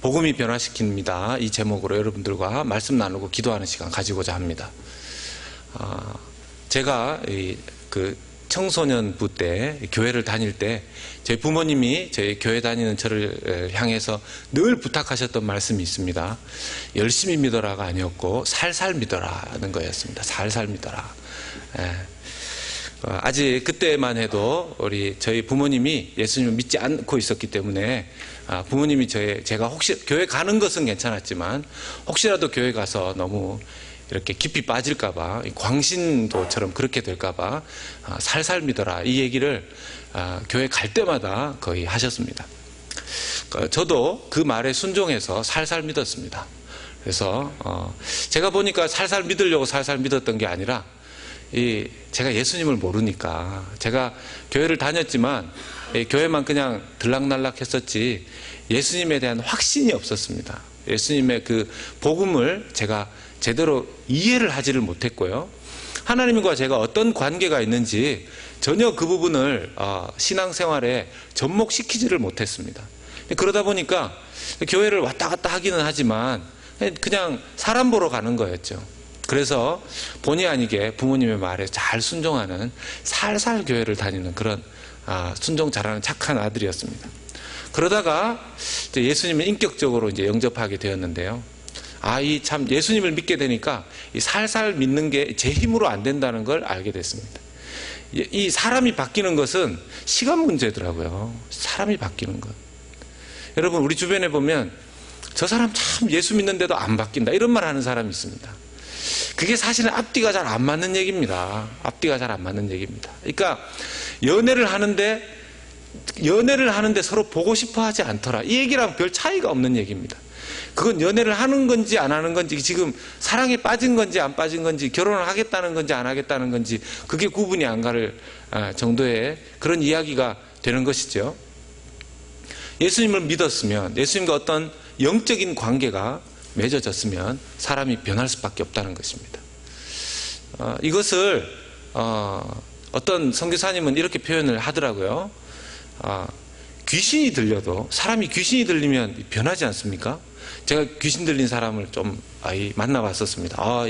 복음이 변화시킵니다. 이 제목으로 여러분들과 말씀 나누고 기도하는 시간 가지고자 합니다. 제가 그 청소년부 때 교회를 다닐 때 저희 부모님이 저희 교회 다니는 저를 향해서 늘 부탁하셨던 말씀이 있습니다. 열심히 믿어라가 아니었고 살살 믿어라는 거였습니다. 살살 믿어라. 아직 그때만 해도 저희 부모님이 예수님을 믿지 않고 있었기 때문에 부모님이 제가 혹시 교회 가는 것은 괜찮았지만 혹시라도 교회 가서 너무 이렇게 깊이 빠질까봐, 광신도처럼 그렇게 될까봐 살살 믿어라 이 얘기를 교회 갈 때마다 거의 하셨습니다. 저도 그 말에 순종해서 살살 믿었습니다. 그래서 제가 보니까 살살 믿으려고 살살 믿었던 게 아니라 제가 예수님을 모르니까, 제가 교회를 다녔지만 교회만 그냥 들락날락 했었지 예수님에 대한 확신이 없었습니다. 예수님의 그 복음을 제가 제대로 이해를 하지를 못했고요. 하나님과 제가 어떤 관계가 있는지 전혀 그 부분을 신앙생활에 접목시키지를 못했습니다. 그러다 보니까 교회를 왔다 갔다 하기는 하지만 그냥 사람 보러 가는 거였죠. 그래서 본의 아니게 부모님의 말에 잘 순종하는 살살 교회를 다니는 그런 순종 잘하는 착한 아들이었습니다. 그러다가 이제 예수님을 인격적으로 이제 영접하게 되었는데요. 참 예수님을 믿게 되니까 이 살살 믿는 게 제 힘으로 안 된다는 걸 알게 됐습니다. 이 사람이 바뀌는 것은 시간 문제더라고요. 사람이 바뀌는 것. 여러분, 우리 주변에 보면 저 사람 참 예수 믿는데도 안 바뀐다 이런 말 하는 사람이 있습니다. 그게 사실은 앞뒤가 잘 안 맞는 얘기입니다. 앞뒤가 잘 안 맞는 얘기입니다. 그러니까 연애를 하는데 서로 보고 싶어 하지 않더라. 이 얘기랑 별 차이가 없는 얘기입니다. 그건 연애를 하는 건지 안 하는 건지, 지금 사랑에 빠진 건지 안 빠진 건지, 결혼을 하겠다는 건지 안 하겠다는 건지, 그게 구분이 안 가를 정도의 그런 이야기가 되는 것이죠. 예수님을 믿었으면, 예수님과 어떤 영적인 관계가 맺어졌으면 사람이 변할 수밖에 없다는 것입니다. 이것을 어떤 선교사님은 이렇게 표현을 하더라고요. 귀신이 들려도, 사람이 귀신이 들리면 변하지 않습니까? 제가 귀신 들린 사람을 좀 만나봤었습니다.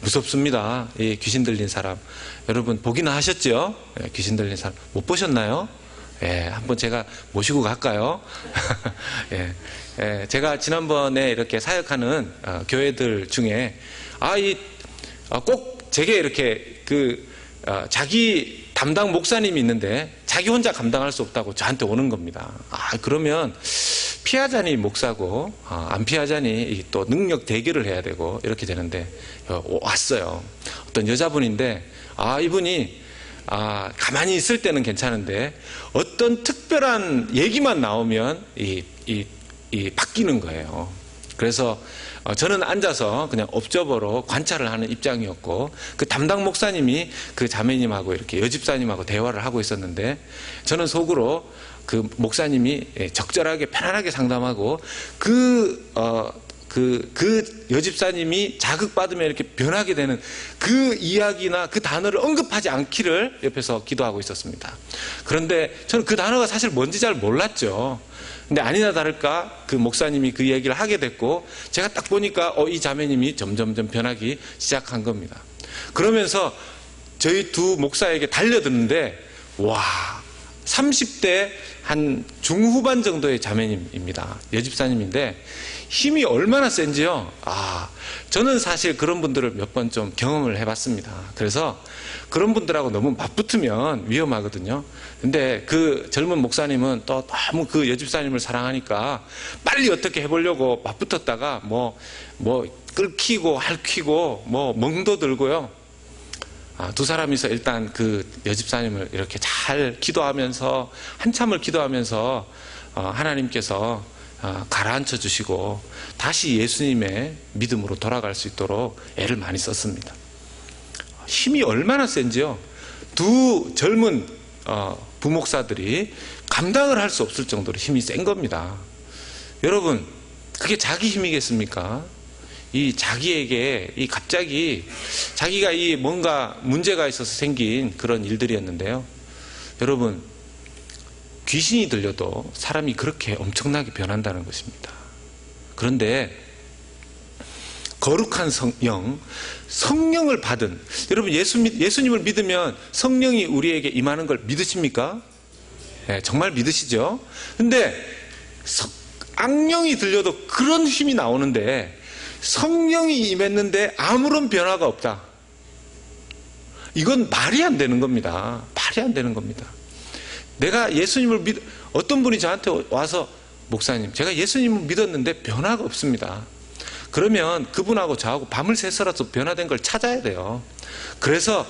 무섭습니다. 이 귀신 들린 사람. 여러분 보기는 하셨죠? 귀신 들린 사람 못 보셨나요? 한번 제가 모시고 갈까요? 제가 지난번에 이렇게 사역하는 교회들 중에 꼭 제게 이렇게 자기 담당 목사님이 있는데 자기 혼자 감당할 수 없다고 저한테 오는 겁니다. 그러면 피하자니 목사고 안 피하자니 또 능력 대결을 해야 되고 이렇게 되는데 왔어요. 어떤 여자분인데 이분이 가만히 있을 때는 괜찮은데 어떤 특별한 얘기만 나오면 바뀌는 거예요. 그래서 저는 앉아서 그냥 옵저버로 관찰을 하는 입장이었고, 그 담당 목사님이 그 자매님하고 이렇게 여집사님하고 대화를 하고 있었는데, 저는 속으로 그 목사님이 적절하게 편안하게 상담하고 그 여집사님이 자극받으면 이렇게 변하게 되는 그 이야기나 그 단어를 언급하지 않기를 옆에서 기도하고 있었습니다. 그런데 저는 그 단어가 사실 뭔지 잘 몰랐죠. 근데 아니나 다를까 그 목사님이 그 얘기를 하게 됐고, 제가 딱 보니까 이 자매님이 점점점 변하기 시작한 겁니다. 그러면서 저희 두 목사에게 달려드는데 30대 한 중후반 정도의 자매님입니다. 여집사님인데 힘이 얼마나 센지요. 저는 사실 그런 분들을 몇 번 좀 경험을 해봤습니다. 그래서 그런 분들하고 너무 맞붙으면 위험하거든요. 근데 그 젊은 목사님은 또 너무 그 여집사님을 사랑하니까 빨리 어떻게 해보려고 맞붙었다가 끌키고 핥히고 멍도 들고요. 두 사람이서 일단 그 여집사님을 이렇게 잘 기도하면서, 한참을 기도하면서 하나님께서 가라앉혀 주시고 다시 예수님의 믿음으로 돌아갈 수 있도록 애를 많이 썼습니다. 힘이 얼마나 센지요. 두 젊은 부목사들이 감당을 할 수 없을 정도로 힘이 센 겁니다. 여러분, 그게 자기 힘이겠습니까? 자기에게 갑자기 자기가 뭔가 문제가 있어서 생긴 그런 일들이었는데요. 여러분, 귀신이 들려도 사람이 그렇게 엄청나게 변한다는 것입니다. 그런데 거룩한 성령을 받은, 여러분 예수님을 믿으면 성령이 우리에게 임하는 걸 믿으십니까? 네, 정말 믿으시죠? 근데 악령이 들려도 그런 힘이 나오는데 성령이 임했는데 아무런 변화가 없다. 이건 말이 안 되는 겁니다. 말이 안 되는 겁니다. 내가 예수님을 어떤 분이 저한테 와서 목사님, 제가 예수님을 믿었는데 변화가 없습니다. 그러면 그분하고 저하고 밤을 새서라도 변화된 걸 찾아야 돼요. 그래서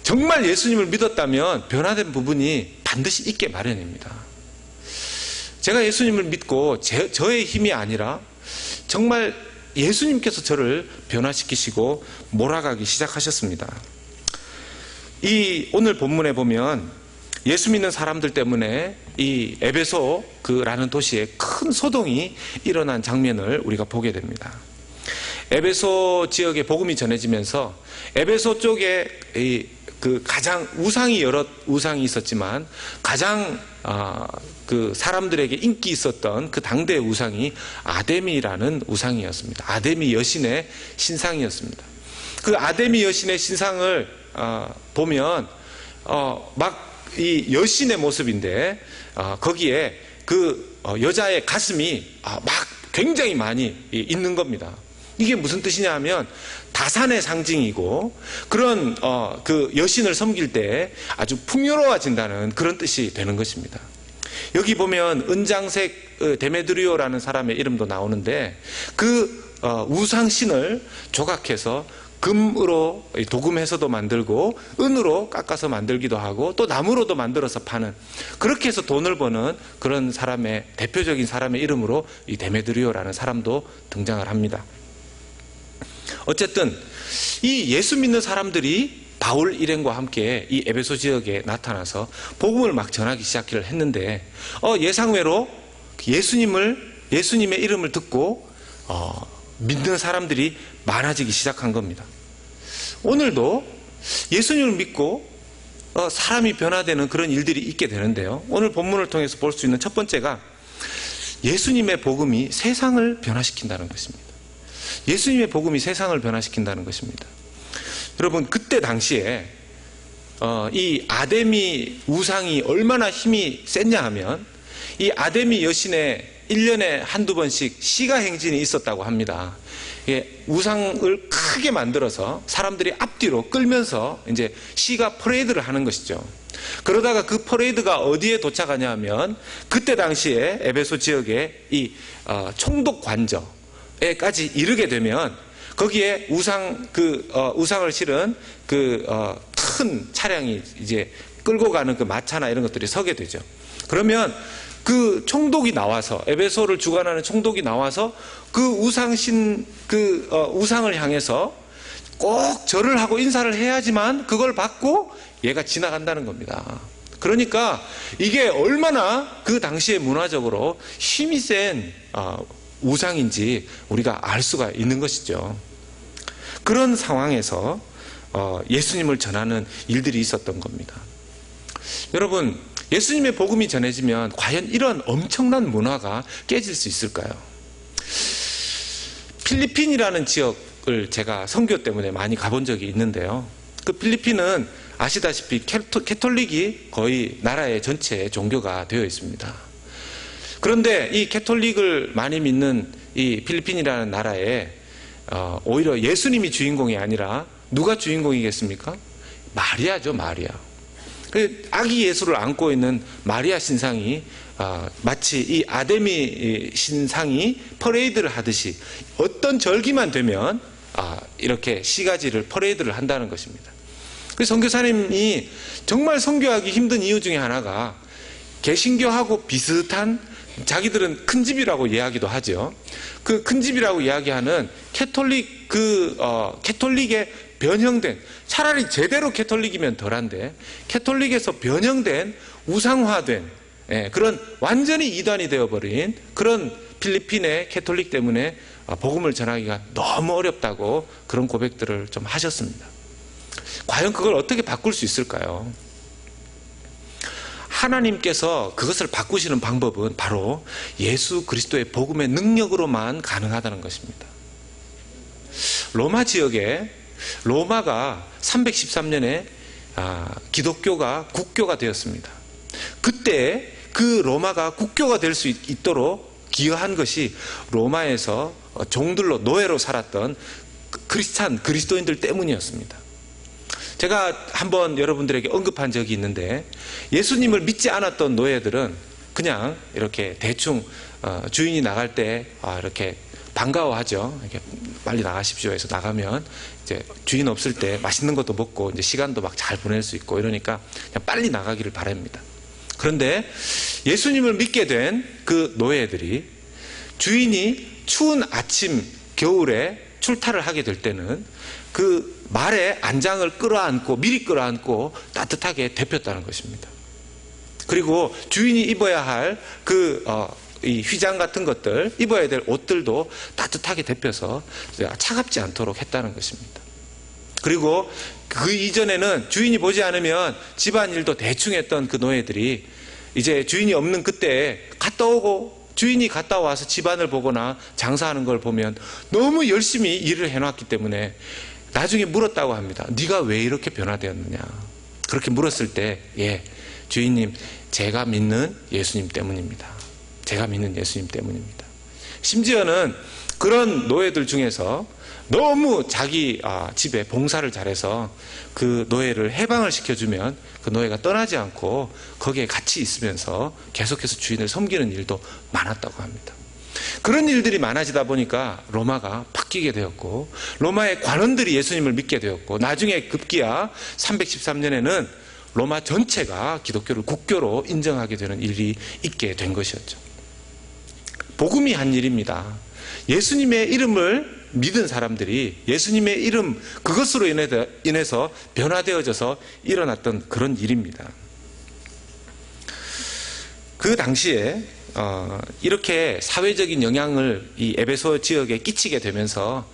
정말 예수님을 믿었다면 변화된 부분이 반드시 있게 마련입니다. 제가 예수님을 믿고 저의 힘이 아니라 정말 예수님께서 저를 변화시키시고 몰아가기 시작하셨습니다. 이 오늘 본문에 보면 예수 믿는 사람들 때문에 이 에베소라는 도시에 큰 소동이 일어난 장면을 우리가 보게 됩니다. 에베소 지역에 복음이 전해지면서 에베소 쪽에 가장 여러 우상이 있었지만 가장 그 사람들에게 인기 있었던 그 당대의 우상이 아데미라는 우상이었습니다. 아데미 여신의 신상이었습니다. 그 아데미 여신의 신상을 보면 막 이 여신의 모습인데 거기에 그 여자의 가슴이 막 굉장히 많이 있는 겁니다. 이게 무슨 뜻이냐 하면 다산의 상징이고 그런 그 여신을 섬길 때 아주 풍요로워진다는 그런 뜻이 되는 것입니다. 여기 보면 은장색 데메드리오라는 사람의 이름도 나오는데 그 우상신을 조각해서 금으로 도금해서도 만들고 은으로 깎아서 만들기도 하고 또 나무로도 만들어서 파는, 그렇게 해서 돈을 버는 그런 사람의 대표적인 사람의 이름으로 이 데메드리오라는 사람도 등장을 합니다. 어쨌든 이 예수 믿는 사람들이 바울 일행과 함께 이 에베소 지역에 나타나서 복음을 막 전하기 시작을 했는데 예상외로 예수님의 이름을 듣고 믿는 사람들이 많아지기 시작한 겁니다. 오늘도 예수님을 믿고 사람이 변화되는 그런 일들이 있게 되는데요. 오늘 본문을 통해서 볼 수 있는 첫 번째가 예수님의 복음이 세상을 변화시킨다는 것입니다. 예수님의 복음이 세상을 변화시킨다는 것입니다. 여러분, 그때 당시에 이 아데미 우상이 얼마나 힘이 셌냐 하면 이 아데미 여신의 1년에 한두 번씩 시가 행진이 있었다고 합니다. 우상을 크게 만들어서 사람들이 앞뒤로 끌면서 이제 시가 퍼레이드를 하는 것이죠. 그러다가 그 퍼레이드가 어디에 도착하냐 하면 그때 당시에 에베소 지역에 이 총독 관저에까지 이르게 되면 거기에 우상을 실은 큰 차량이 이제 끌고 가는 그 마차나 이런 것들이 서게 되죠. 그러면 그 총독이 나와서, 에베소를 주관하는 총독이 나와서 그 우상을 향해서 꼭 절을 하고 인사를 해야지만 그걸 받고 얘가 지나간다는 겁니다. 그러니까 이게 얼마나 그 당시에 문화적으로 힘이 센 우상인지 우리가 알 수가 있는 것이죠. 그런 상황에서 예수님을 전하는 일들이 있었던 겁니다. 여러분, 예수님의 복음이 전해지면 과연 이런 엄청난 문화가 깨질 수 있을까요? 필리핀이라는 지역을 제가 선교 때문에 많이 가본 적이 있는데요. 그 필리핀은 아시다시피 캐톨릭이 거의 나라의 전체 종교가 되어 있습니다. 그런데 이 캐톨릭을 많이 믿는 이 필리핀이라는 나라에 오히려 예수님이 주인공이 아니라 누가 주인공이겠습니까? 마리아죠, 마리아. 그 아기 예수를 안고 있는 마리아 신상이 마치 이 아데미 신상이 퍼레이드를 하듯이 어떤 절기만 되면 이렇게 시가지를 퍼레이드를 한다는 것입니다. 그 선교사님이 정말 선교하기 힘든 이유 중에 하나가 개신교하고 비슷한, 자기들은 큰 집이라고 이야기도 하죠. 그 큰 집이라고 이야기하는 캐톨릭의 변형된, 차라리 제대로 캐톨릭이면 덜한데 캐톨릭에서 변형된 우상화된 그런 완전히 이단이 되어버린 그런 필리핀의 캐톨릭 때문에 복음을 전하기가 너무 어렵다고 그런 고백들을 좀 하셨습니다. 과연 그걸 어떻게 바꿀 수 있을까요? 하나님께서 그것을 바꾸시는 방법은 바로 예수 그리스도의 복음의 능력으로만 가능하다는 것입니다. 로마 지역에 로마가 313년에 기독교가 국교가 되었습니다. 그때 그 로마가 국교가 될 수 있도록 기여한 것이 로마에서 종들로 노예로 살았던 그리스도인들 때문이었습니다. 제가 한번 여러분들에게 언급한 적이 있는데, 예수님을 믿지 않았던 노예들은 그냥 이렇게 대충 주인이 나갈 때 이렇게 반가워하죠. 이렇게 빨리 나가십시오 해서 나가면 이제 주인 없을 때 맛있는 것도 먹고 이제 시간도 막 잘 보낼 수 있고 이러니까 그냥 빨리 나가기를 바랍니다. 그런데 예수님을 믿게 된 그 노예들이 주인이 추운 아침 겨울에 출타를 하게 될 때는 그 말에 안장을 끌어안고 미리 끌어안고 따뜻하게 데폈다는 것입니다. 그리고 주인이 입어야 할 이 휘장 같은 것들, 입어야 될 옷들도 따뜻하게 데펴서 차갑지 않도록 했다는 것입니다. 그리고 그 이전에는 주인이 보지 않으면 집안일도 대충 했던 그 노예들이 이제 주인이 없는 그때 갔다 오고, 주인이 갔다 와서 집안을 보거나 장사하는 걸 보면 너무 열심히 일을 해놨기 때문에 나중에 물었다고 합니다. 네가 왜 이렇게 변화되었느냐. 그렇게 물었을 때, 주인님, 제가 믿는 예수님 때문입니다. 제가 믿는 예수님 때문입니다. 심지어는 그런 노예들 중에서 너무 자기 집에 봉사를 잘해서 그 노예를 해방을 시켜주면 그 노예가 떠나지 않고 거기에 같이 있으면서 계속해서 주인을 섬기는 일도 많았다고 합니다. 그런 일들이 많아지다 보니까 로마가 바뀌게 되었고, 로마의 관원들이 예수님을 믿게 되었고, 나중에 급기야 313년에는 로마 전체가 기독교를 국교로 인정하게 되는 일이 있게 된 것이었죠. 복음이 한 일입니다. 예수님의 이름을 믿은 사람들이 예수님의 이름, 그것으로 인해서 변화되어져서 일어났던 그런 일입니다. 그 당시에 이렇게 사회적인 영향을 이 에베소 지역에 끼치게 되면서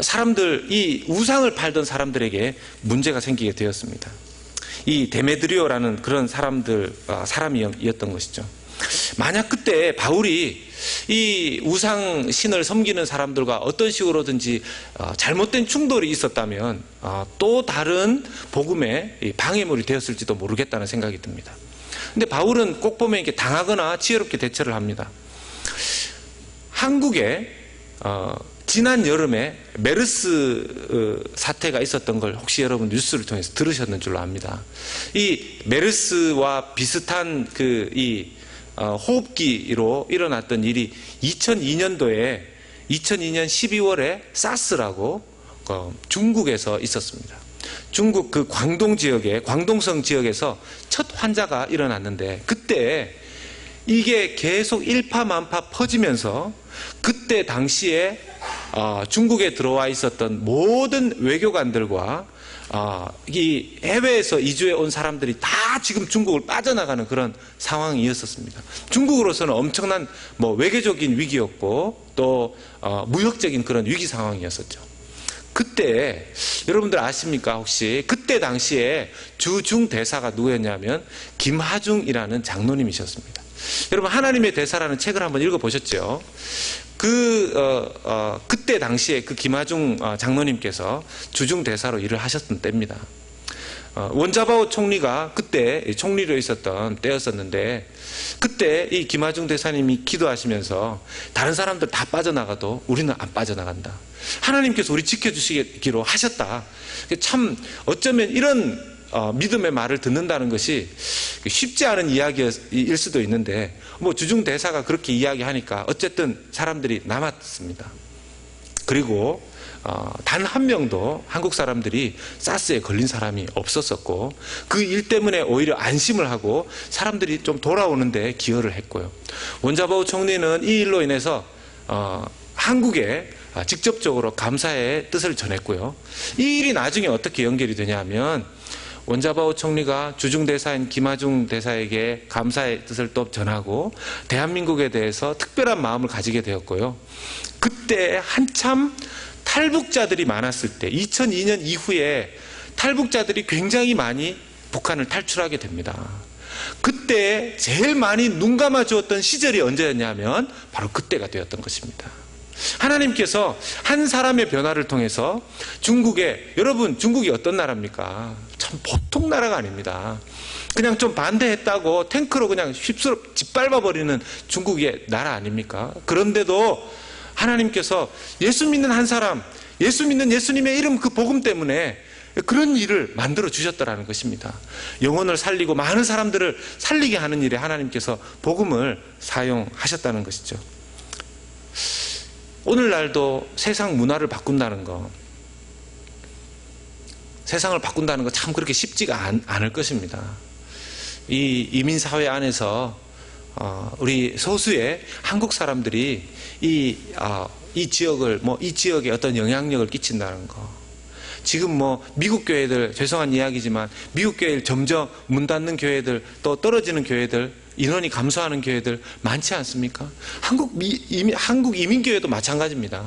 사람들, 이 우상을 팔던 사람들에게 문제가 생기게 되었습니다. 이 데메드리오라는 그런 사람이었던 것이죠. 만약 그때 바울이 이 우상 신을 섬기는 사람들과 어떤 식으로든지 잘못된 충돌이 있었다면 또 다른 복음의 방해물이 되었을지도 모르겠다는 생각이 듭니다. 근데 바울은 꼭 보면 이렇게 당하거나 지혜롭게 대처를 합니다. 한국에 지난 여름에 메르스 사태가 있었던 걸 혹시 여러분 뉴스를 통해서 들으셨는 줄로 압니다. 이 메르스와 비슷한 호흡기로 일어났던 일이 2002년 12월에 사스라고 중국에서 있었습니다. 중국 그 광동성 지역에서 첫 환자가 일어났는데, 그때 이게 계속 일파만파 퍼지면서 그때 당시에 중국에 들어와 있었던 모든 외교관들과 이 해외에서 이주해 온 사람들이 다 지금 중국을 빠져나가는 그런 상황이었었습니다. 중국으로서는 엄청난 외교적인 위기였고 또 무역적인 그런 위기 상황이었었죠. 그때 여러분들 아십니까? 혹시 그때 당시에 주중 대사가 누구였냐면 김하중이라는 장로님이셨습니다. 여러분, 하나님의 대사라는 책을 한번 읽어보셨죠? 그때 당시에 그 김하중 장로님께서 주중 대사로 일을 하셨던 때입니다. 원자바오 총리가 그때 총리로 있었던 때였었는데, 그때 이 김하중 대사님이 기도하시면서 다른 사람들 다 빠져나가도 우리는 안 빠져나간다. 하나님께서 우리 지켜주시기로 하셨다. 참 어쩌면 이런 믿음의 말을 듣는다는 것이 쉽지 않은 이야기일 수도 있는데, 주중 대사가 그렇게 이야기하니까 어쨌든 사람들이 남았습니다. 그리고 단 한 명도 한국 사람들이 사스에 걸린 사람이 없었었고, 그 일 때문에 오히려 안심을 하고 사람들이 좀 돌아오는데 기여를 했고요. 원자바오 총리는 이 일로 인해서 한국에 직접적으로 감사의 뜻을 전했고요. 이 일이 나중에 어떻게 연결이 되냐면, 원자바오 총리가 주중대사인 김하중 대사에게 감사의 뜻을 또 전하고 대한민국에 대해서 특별한 마음을 가지게 되었고요. 그때 한참 탈북자들이 많았을 때, 2002년 이후에 탈북자들이 굉장히 많이 북한을 탈출하게 됩니다. 그때 제일 많이 눈 감아 주었던 시절이 언제였냐면 바로 그때가 되었던 것입니다. 하나님께서 한 사람의 변화를 통해서 여러분 중국이 어떤 나라입니까? 참 보통 나라가 아닙니다. 그냥 좀 반대했다고 탱크로 그냥 휩쓸어 짓밟아 버리는 중국의 나라 아닙니까? 그런데도 하나님께서 예수 믿는 한 사람, 예수 믿는 예수님의 이름 그 복음 때문에 그런 일을 만들어 주셨다라는 것입니다. 영혼을 살리고 많은 사람들을 살리게 하는 일에 하나님께서 복음을 사용하셨다는 것이죠. 오늘날도 세상 문화를 바꾼다는 거, 세상을 바꾼다는 거 참 그렇게 쉽지가 않을 것입니다. 이 이민사회 안에서 우리 소수의 한국 사람들이 이 지역에 어떤 영향력을 끼친다는 거. 지금 미국 교회들, 죄송한 이야기지만 미국 교회들 점점 문 닫는 교회들, 또 떨어지는 교회들, 인원이 감소하는 교회들 많지 않습니까? 한국 이민교회도 마찬가지입니다.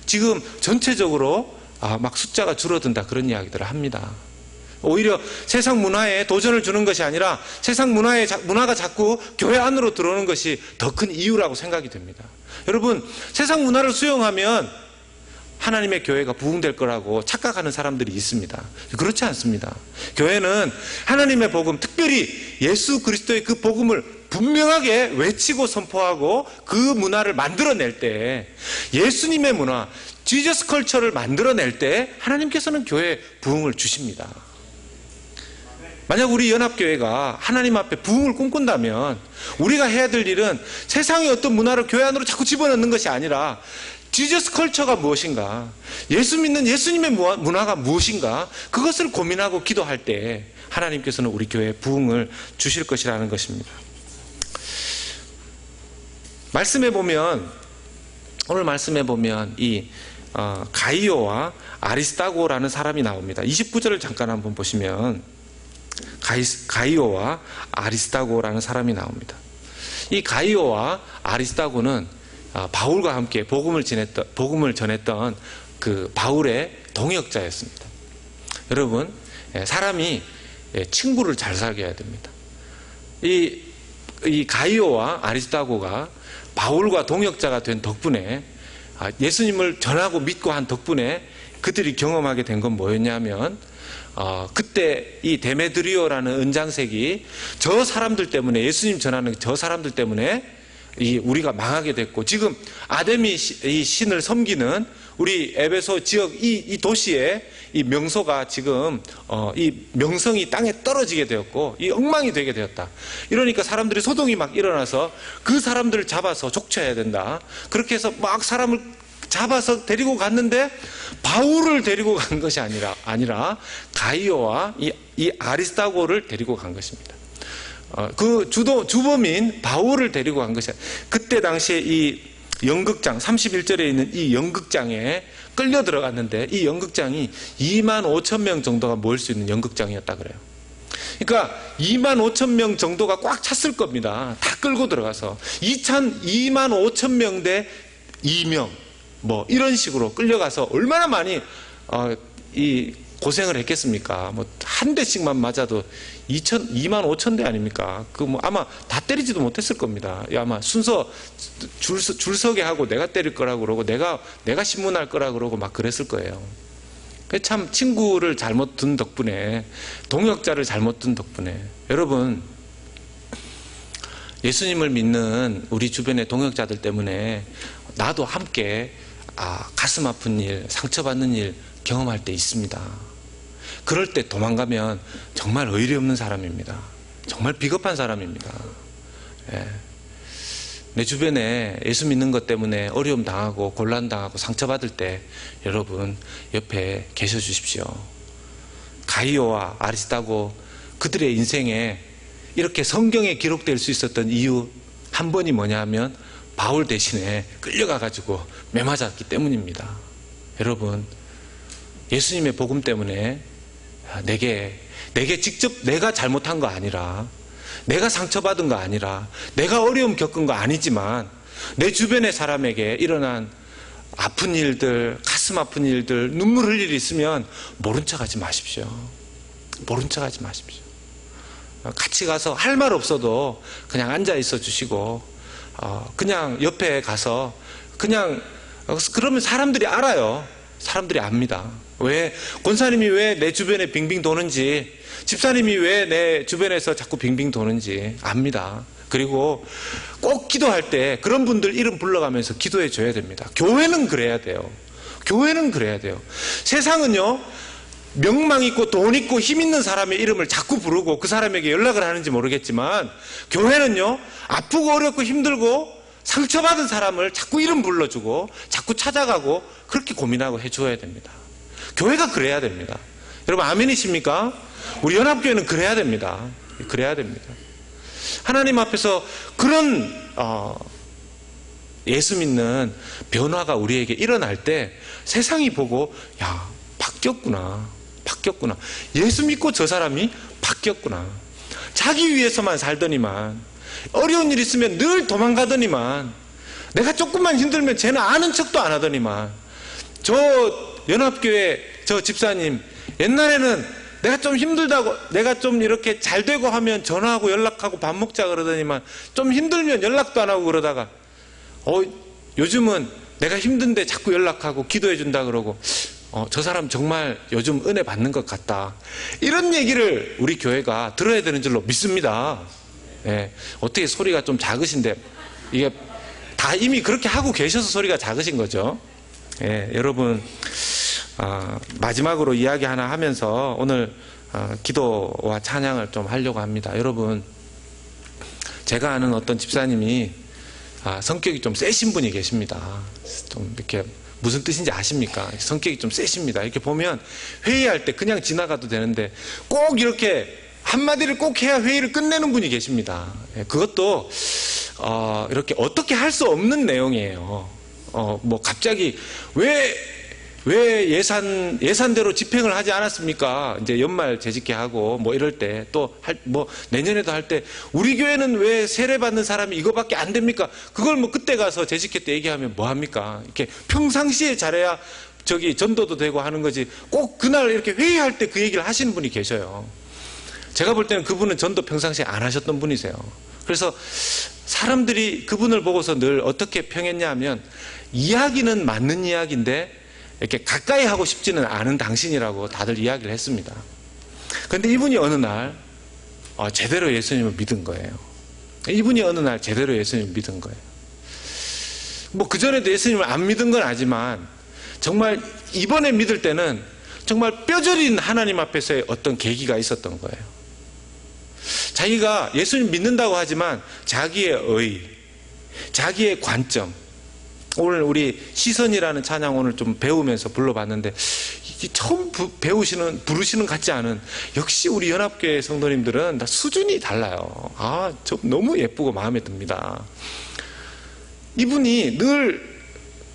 지금 전체적으로 막 숫자가 줄어든다 그런 이야기들을 합니다. 오히려 세상 문화에 도전을 주는 것이 아니라 세상 문화가 자꾸 교회 안으로 들어오는 것이 더 큰 이유라고 생각이 됩니다. 여러분, 세상 문화를 수용하면 하나님의 교회가 부흥될 거라고 착각하는 사람들이 있습니다. 그렇지 않습니다. 교회는 하나님의 복음, 특별히 예수 그리스도의 그 복음을 분명하게 외치고 선포하고 그 문화를 만들어낼 때, 예수님의 문화, 지저스 컬처를 만들어낼 때 하나님께서는 교회에 부흥을 주십니다. 만약 우리 연합교회가 하나님 앞에 부흥을 꿈꾼다면 우리가 해야 될 일은 세상의 어떤 문화를 교회 안으로 자꾸 집어넣는 것이 아니라 지저스 컬처가 무엇인가, 예수 믿는 예수님의 문화가 무엇인가, 그것을 고민하고 기도할 때 하나님께서는 우리 교회에 부흥을 주실 것이라는 것입니다. 오늘 말씀해 보면 이 가이오와 아리스타고라는 사람이 나옵니다. 29절을 잠깐 한번 보시면 가이오와 아리스타고라는 사람이 나옵니다. 이 가이오와 아리스타고는 바울과 함께 복음을 전했던 그 바울의 동역자였습니다. 여러분, 사람이 친구를 잘 사귀어야 됩니다. 이 가이오와 아리스타고가 바울과 동역자가 된 덕분에, 예수님을 전하고 믿고 한 덕분에 그들이 경험하게 된 건 뭐였냐면, 그때 이 데메드리오라는 은장색이 저 사람들 때문에, 예수님 전하는 저 사람들 때문에 우리가 망하게 됐고, 지금 아데미 이 신을 섬기는 우리 에베소 지역 이 도시의 이 명소가 지금 이 명성이 땅에 떨어지게 되었고 이 엉망이 되게 되었다. 이러니까 사람들이 소동이 막 일어나서 그 사람들을 잡아서 족쳐야 된다. 그렇게 해서 막 사람을 잡아서 데리고 갔는데 바울을 데리고 간 것이 아니라 가이오와 이 아리스타고를 데리고 간 것입니다. 그 주범인 바울을 데리고 간 것이, 그때 당시에 이 연극장 31절에 있는 이 연극장에 끌려 들어갔는데, 이 연극장이 2만 5천 명 정도가 모일 수 있는 연극장이었다 그래요. 그러니까 2만 5천 명 정도가 꽉 찼을 겁니다. 다 끌고 들어가서 2만 5천 명 대 2명 이런 식으로 끌려가서 얼마나 많이 이 고생을 했겠습니까? 한 대씩만 맞아도 2만 5천 대 아닙니까? 아마 다 때리지도 못했을 겁니다. 아마 순서 줄 서게 하고 내가 때릴 거라고 그러고 내가 신문할 거라고 그러고 막 그랬을 거예요. 참 친구를 잘못 둔 덕분에, 동역자를 잘못 둔 덕분에, 여러분, 예수님을 믿는 우리 주변의 동역자들 때문에 나도 함께 가슴 아픈 일, 상처받는 일 경험할 때 있습니다. 그럴 때 도망가면 정말 의리 없는 사람입니다. 정말 비겁한 사람입니다. 내 주변에 예수 믿는 것 때문에 어려움 당하고 곤란 당하고 상처받을 때 여러분 옆에 계셔 주십시오. 가이오와 아리스타고, 그들의 인생에 이렇게 성경에 기록될 수 있었던 이유 한 번이 뭐냐면 바울 대신에 끌려가 가지고 매맞았기 때문입니다. 여러분, 예수님의 복음 때문에 내게 직접 내가 잘못한 거 아니라, 내가 상처받은 거 아니라, 내가 어려움 겪은 거 아니지만 내 주변의 사람에게 일어난 아픈 일들, 가슴 아픈 일들, 눈물 흘릴 일 있으면 모른 척하지 마십시오. 모른 척하지 마십시오. 같이 가서 할 말 없어도 그냥 앉아 있어 주시고 그냥 옆에 가서 그냥 그러면 사람들이 알아요. 사람들이 압니다. 왜 권사님이 왜 내 주변에 빙빙 도는지, 집사님이 왜 내 주변에서 자꾸 빙빙 도는지 압니다. 그리고 꼭 기도할 때 그런 분들 이름 불러가면서 기도해 줘야 됩니다. 교회는 그래야 돼요. 교회는 그래야 돼요. 세상은요, 명망 있고 돈 있고 힘 있는 사람의 이름을 자꾸 부르고 그 사람에게 연락을 하는지 모르겠지만, 교회는요, 아프고 어렵고 힘들고 상처받은 사람을 자꾸 이름 불러주고 자꾸 찾아가고 그렇게 고민하고 해줘야 됩니다. 교회가 그래야 됩니다. 여러분 아멘이십니까? 우리 연합교회는 그래야 됩니다. 그래야 됩니다. 하나님 앞에서 그런 예수 믿는 변화가 우리에게 일어날 때 세상이 보고, 야, 바뀌었구나. 예수 믿고 저 사람이 바뀌었구나. 자기 위해서만 살더니만, 어려운 일 있으면 늘 도망가더니만, 내가 조금만 힘들면 쟤는 아는 척도 안 하더니만, 저 연합교회 저 집사님 옛날에는 내가 좀 힘들다고, 내가 좀 이렇게 잘 되고 하면 전화하고 연락하고 밥 먹자 그러더니만 좀 힘들면 연락도 안 하고 그러다가 요즘은 내가 힘든데 자꾸 연락하고 기도해 준다 그러고 저 사람 정말 요즘 은혜 받는 것 같다. 이런 얘기를 우리 교회가 들어야 되는 줄로 믿습니다. 예, 어떻게 소리가 좀 작으신데, 이게 다 이미 그렇게 하고 계셔서 소리가 작으신 거죠. 예, 여러분 마지막으로 이야기 하나 하면서 오늘 기도와 찬양을 좀 하려고 합니다. 여러분, 제가 아는 어떤 집사님이 성격이 좀 세신 분이 계십니다. 좀 이렇게 무슨 뜻인지 아십니까? 성격이 좀 세십니다. 이렇게 보면 회의할 때 그냥 지나가도 되는데 꼭 이렇게 한마디를 꼭 해야 회의를 끝내는 분이 계십니다. 그것도 이렇게 어떻게 할 수 없는 내용이에요. 뭐 갑자기 왜 예산대로 집행을 하지 않았습니까? 이제 연말 재직회 하고 뭐 이럴 때 또 뭐 내년에도 할 때 우리 교회는 왜 세례 받는 사람이 이거밖에 안 됩니까? 그걸 뭐 그때 가서 재직회 때 얘기하면 뭐 합니까? 이렇게 평상시에 잘해야 전도도 되고 하는 거지, 꼭 그날 이렇게 회의할 때 그 얘기를 하시는 분이 계셔요. 제가 볼 때는 그분은 전도 평상시에 안 하셨던 분이세요. 그래서 사람들이 그분을 보고서 늘 어떻게 평했냐 하면, 이야기는 맞는 이야기인데 이렇게 가까이 하고 싶지는 않은 당신이라고 다들 이야기를 했습니다. 그런데 이분이 어느 날 제대로 예수님을 믿은 거예요. 이분이 어느 날 제대로 예수님을 믿은 거예요. 뭐 그전에도 예수님을 안 믿은 건 아니지만 정말 이번에 믿을 때는 정말 뼈저린 하나님 앞에서의 어떤 계기가 있었던 거예요. 자기가 예수님 믿는다고 하지만 자기의 의, 자기의 관점, 오늘 우리 시선이라는 찬양 오늘 좀 배우면서 불러봤는데, 처음 부르시는 같지 않은, 역시 우리 연합교회 성도님들은 다 수준이 달라요. 좀 너무 예쁘고 마음에 듭니다. 이분이 늘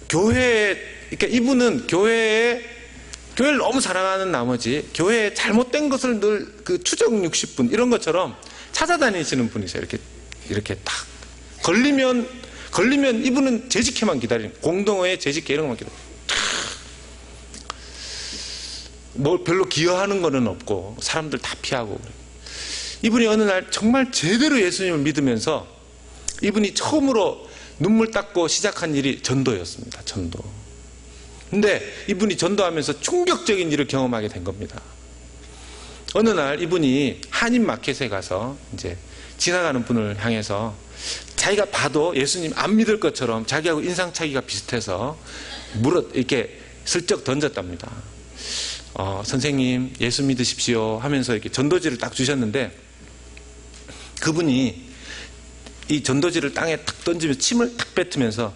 그러니까 이분은 교회를 너무 사랑하는 나머지 교회에 잘못된 것을 늘 그 추적 60분 이런 것처럼 찾아다니시는 분이세요. 이렇게 딱 걸리면 이분은 재직회만 기다리는, 공동회의 재직회 이런 것만 기다리는, 뭐 별로 기여하는 거는 없고 사람들 다 피하고. 이분이 어느 날 정말 제대로 예수님을 믿으면서 이분이 처음으로 눈물 닦고 시작한 일이 전도였습니다. 전도. 근데 이분이 전도하면서 충격적인 일을 경험하게 된 겁니다. 어느 날 이분이 한인마켓에 가서 이제 지나가는 분을 향해서 자기가 봐도 예수님 안 믿을 것처럼 자기하고 인상차기가 비슷해서 이렇게 슬쩍 던졌답니다. 선생님 예수 믿으십시오 하면서 이렇게 전도지를 딱 주셨는데, 그분이 이 전도지를 땅에 탁 던지면서 침을 탁 뱉으면서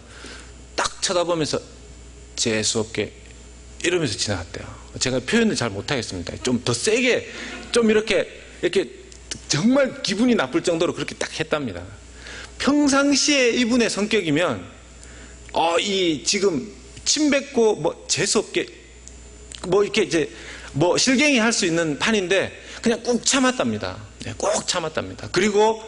딱 쳐다보면서 재수없게 이러면서 지나갔대요. 제가 표현을 잘 못하겠습니다. 좀 더 세게, 좀 이렇게 정말 기분이 나쁠 정도로 그렇게 딱 했답니다. 평상시에 이분의 성격이면 지금 침 뱉고 뭐 재수없게 뭐 이렇게 이제 뭐 실갱이 할 수 있는 판인데 그냥 꾹 참았답니다. 네, 꾹 참았답니다. 그리고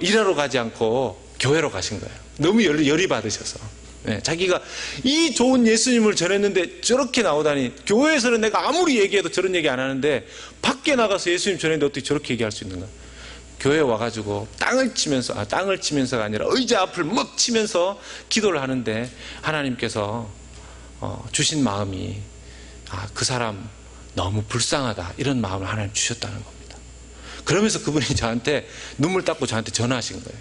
일하러 가지 않고 교회로 가신 거예요. 너무 열이 받으셔서. 네, 자기가 이 좋은 예수님을 전했는데 저렇게 나오다니, 교회에서는 내가 아무리 얘기해도 저런 얘기 안 하는데 밖에 나가서 예수님 전했는데 어떻게 저렇게 얘기할 수 있는가. 교회에 와가지고 땅을 치면서가 아니라 의자 앞을 먹 치면서 기도를 하는데 하나님께서 주신 마음이 그 사람 너무 불쌍하다, 이런 마음을 하나님 주셨다는 겁니다. 그러면서 그분이 저한테 눈물 닦고 저한테 전화하신 거예요.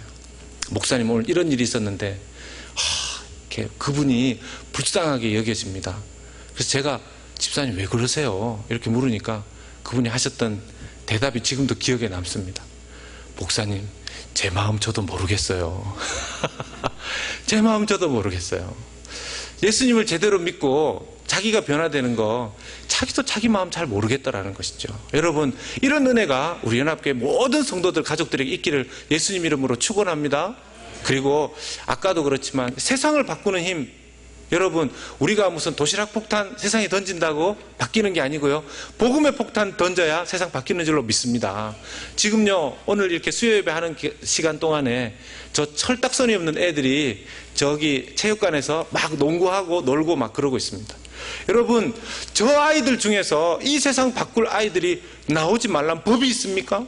목사님, 오늘 이런 일이 있었는데 그분이 불쌍하게 여겨집니다. 그래서 제가 집사님 왜 그러세요? 이렇게 물으니까 그분이 하셨던 대답이 지금도 기억에 남습니다. 목사님, 제 마음 저도 모르겠어요. 제 마음 저도 모르겠어요. 예수님을 제대로 믿고 자기가 변화되는 거 자기도 자기 마음 잘 모르겠다라는 것이죠. 여러분, 이런 은혜가 우리 연합교회 모든 성도들 가족들에게 있기를 예수님 이름으로 축원합니다. 그리고 아까도 그렇지만 세상을 바꾸는 힘, 여러분, 우리가 무슨 도시락 폭탄 세상에 던진다고 바뀌는 게 아니고요, 복음의 폭탄 던져야 세상 바뀌는 줄로 믿습니다. 지금요, 오늘 이렇게 수요예배 하는 시간 동안에 저 철딱선이 없는 애들이 저기 체육관에서 막 농구하고 놀고 막 그러고 있습니다. 여러분, 저 아이들 중에서 이 세상 바꿀 아이들이 나오지 말란 법이 있습니까?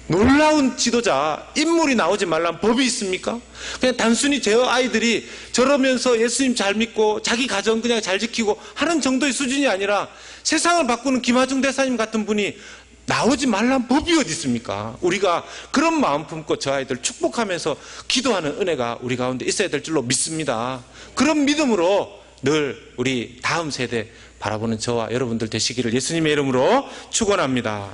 놀라운 지도자, 인물이 나오지 말란 법이 있습니까? 그냥 단순히 저 아이들이 저러면서 예수님 잘 믿고 자기 가정 그냥 잘 지키고 하는 정도의 수준이 아니라 세상을 바꾸는 김하중 대사님 같은 분이 나오지 말란 법이 어디 있습니까? 우리가 그런 마음 품고 저 아이들 축복하면서 기도하는 은혜가 우리 가운데 있어야 될 줄로 믿습니다. 그런 믿음으로 늘 우리 다음 세대 바라보는 저와 여러분들 되시기를 예수님의 이름으로 축원합니다.